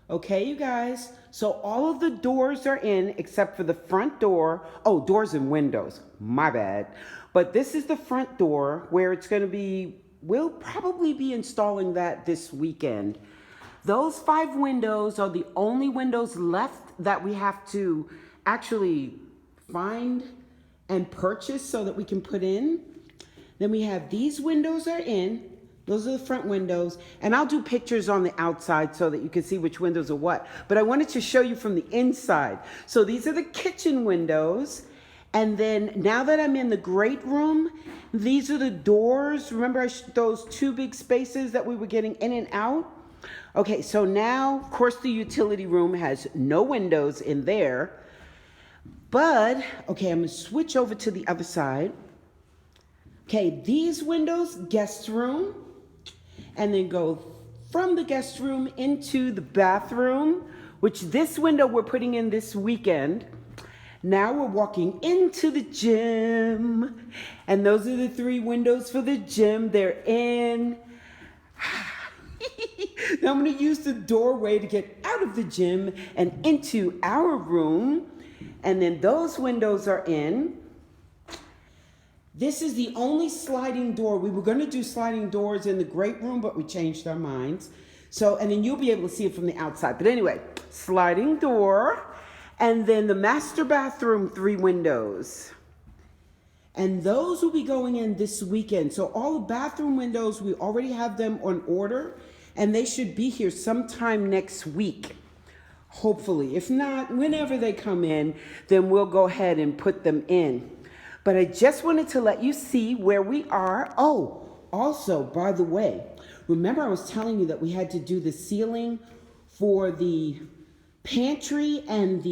Okay, you guys. So all of the doors are in except for the front door. Oh, doors and windows. My bad. But this is the front door where it's going to be, we'll probably be installing that this weekend. Those 5 windows are the only windows left that we have to actually find and purchase so that we can put in. Then we have these windows are in. Those are the front windows. And I'll do pictures on the outside so that you can see which windows are what. But I wanted to show you from the inside. So these are the kitchen windows. And then now that I'm in the great room, these are the doors. Remember those 2 big spaces that we were getting in and out? Okay, so now, of course, the utility room has no windows in there. But, okay, I'm going to switch over to the other side. Okay, these windows, guest room, and then go from the guest room into the bathroom, which this window we're putting in this weekend. Now we're walking into the gym, and those are the 3 windows for the gym. They're in. Now I'm going to use the doorway to get out of the gym and into our room, and then those windows are in. This is the only sliding door. We were going to do sliding doors in the great room, but we changed our minds. So, and then you'll be able to see it from the outside. But anyway, sliding door. And then the master bathroom, 3 windows. And those will be going in this weekend. So all the bathroom windows, we already have them on order. And they should be here sometime next week. Hopefully. If not, whenever they come in, then we'll go ahead and put them in. But I just wanted to let you see where we are. Oh, also, by the way, remember I was telling you that we had to do the ceiling for the pantry and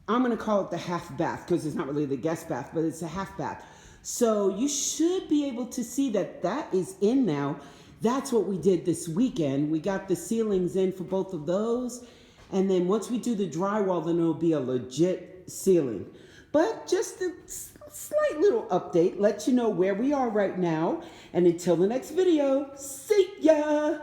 I'm going to call it the half bath because it's not really the guest bath, but it's a half bath. So you should be able to see that that is in now. That's what we did this weekend. We got the ceilings in for both of those. And then once we do the drywall, then it'll be a legit ceiling. But just a slight little update, let you know where we are right now. And until the next video, see ya!